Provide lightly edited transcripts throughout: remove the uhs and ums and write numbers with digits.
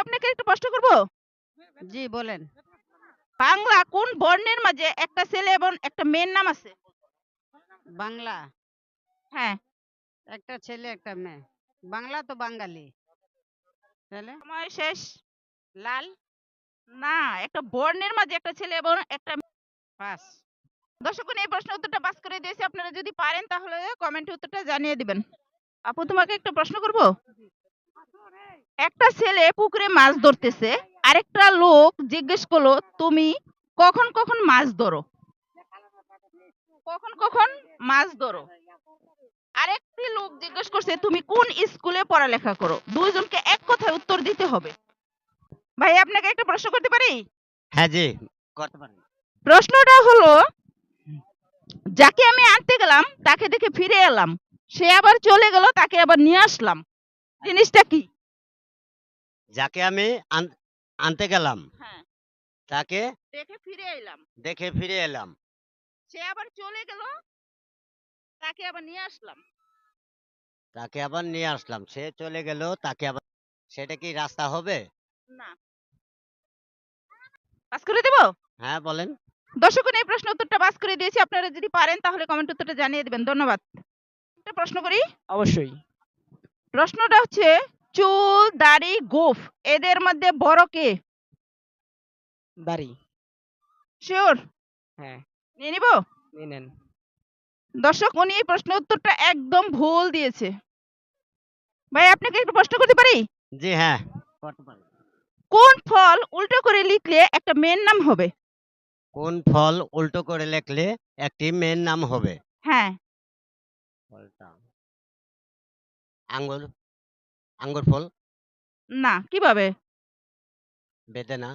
আপনাকে একটা প্রশ্ন করব। জি বলেন। বাংলা কোন বর্ণের মাঝে একটা ছেলে এবং একটা মেয়ের নাম আছে? বাংলা হ্যাঁ। একটা ছেলে একটা মেয়ে। বাংলা তো বাঙালি। তাহলে সময় শেষ। লাল না, একটা বর্ণের মাঝে একটা ছেলে এবং একটা পাস। দর্শকগণ এই প্রশ্নের উত্তরটা পাস করে দিয়েছি। আপনারা যদি পারেন তাহলে কমেন্টে উত্তরটা জানিয়ে দিবেন। আপু তোমাকে একটা প্রশ্ন করব। একটা ছেলে পুকুরে মাছ ধরতেছে, আরেকটা লোক জিজ্ঞেস করলো তুমি কখন কখন মাছ ধরো? কখন কখন মাছ ধরো? আরেকটি লোক জিজ্ঞেস করছে তুমি কোন স্কুলে পড়ালেখা করো? দুইজনকে এক কথায় উত্তর দিতে হবে। ভাই আপনাকে একটা প্রশ্ন করতে পারি? হ্যাঁ জি করতে পারেন। প্রশ্নটা হলো, যাকে আমি আনতে গেলাম তাকে দেখে ফিরে এলাম, সে আবার চলে গেল, তাকে আবার নিয়ে আসলাম, জিনিসটা কি? যাকে আমি আনতে গেলাম হ্যাঁ, তাকে দেখে ফিরে এলাম, দেখে ফিরে এলাম, সে আবার চলে গেল, তাকে আবার নিয়ে আসলাম। তাকে আবার নিয়ে আসলাম, সে চলে গেল তাকে আবার, সেটা কি রাস্তা হবে? না। পাস করে দেব? হ্যাঁ বলেন। দর্শকগণ এই প্রশ্ন উত্তরটা পাস করে দিয়েছি। আপনারা যদি পারেন তাহলে কমেন্ট উত্তরটা জানিয়ে দিবেন। ধন্যবাদ। একটা প্রশ্ন করি। অবশ্যই। প্রশ্নটা হচ্ছে, চুল, দাড়ি, গোঁফ এদের মধ্যে বড় কে? দাড়ি। শিওর? হ্যাঁ, নিয়ে নিব? নিয়ে নেন। দর্শক, উনি এই প্রশ্ন উত্তরটা একদম ভুল দিয়েছে। ভাই আপনাকে একটা প্রশ্ন করতে পারি? জি হ্যাঁ করতে পারেন। কোন ফল উল্টো করে লিখলে একটা মেয়ের নাম হবে? কোন ফল উল্টো করে লিখলে একটি মেয়ের নাম হবে? হ্যাঁ। ফলটা আঙ্গুর, আঙ্গুর ফল। না, কিভাবে? বেদেনা।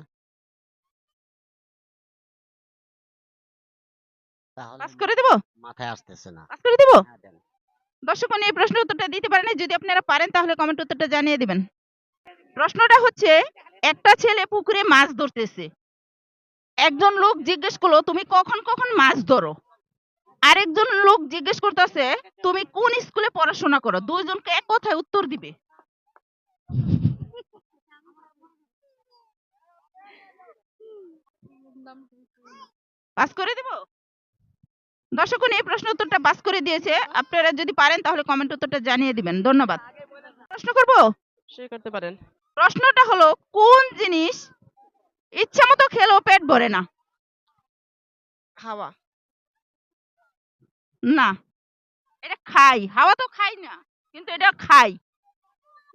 তাহলে পাস করে দেব? মাথায় আসতেছে না। পাস করে দেব? হ্যাঁ দেন। দর্শক, উনি এই প্রশ্ন উত্তরটা দিতে পারেন, যদি আপনারা পারেন তাহলে কমেন্ট উত্তরটা জানিয়ে দিবেন। প্রশ্নটা হচ্ছে, একটা ছেলে পুকুরে মাছ ধরতেছে, একজন লোক জিজ্ঞেস করলো তুমি কখন কখন মাছ ধরো? আরেকজন লোক জিজ্ঞেস করতেছে তুমি কোন স্কুলে পড়াশোনা করো? দুইজনকে এক কথায় উত্তর দিবে। পাস করে দেব? দর্শক, উনি এই প্রশ্ন উত্তরটা পাস করে দিয়েছে। আপনারা যদি পারেন তাহলে কমেন্ট উত্তরটা জানিয়ে দিবেন। ধন্যবাদ। প্রশ্ন করব। সে করতে পারেন। প্রশ্নটা হলো, কোন জিনিস ইচ্ছা মতো খেলেও পেট ভরে না? হাওয়া। না, এটা খাই। হাওয়া তো খাই না, কিন্তু এটা খাই,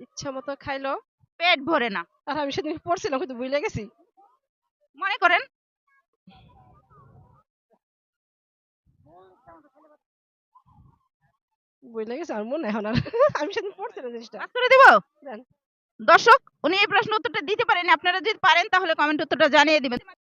ইচ্ছা মতো খাইলো। পেট ভরে না। আর আমি সেদিন পড়ছিলাম কিন্তু ভুলে গেছি। মনে করেন। ভুলে গেছি, আর মনে এখন আর আমি সেদিন পড়ছিলাম জিনিসটা। পাস করে দিব? দেন। দর্শক, উনি এই প্রশ্ন উত্তরটা দিতে পারেন। আপনারা যদি পারেন তাহলে কমেন্ট উত্তরটা জানিয়ে দিবেন।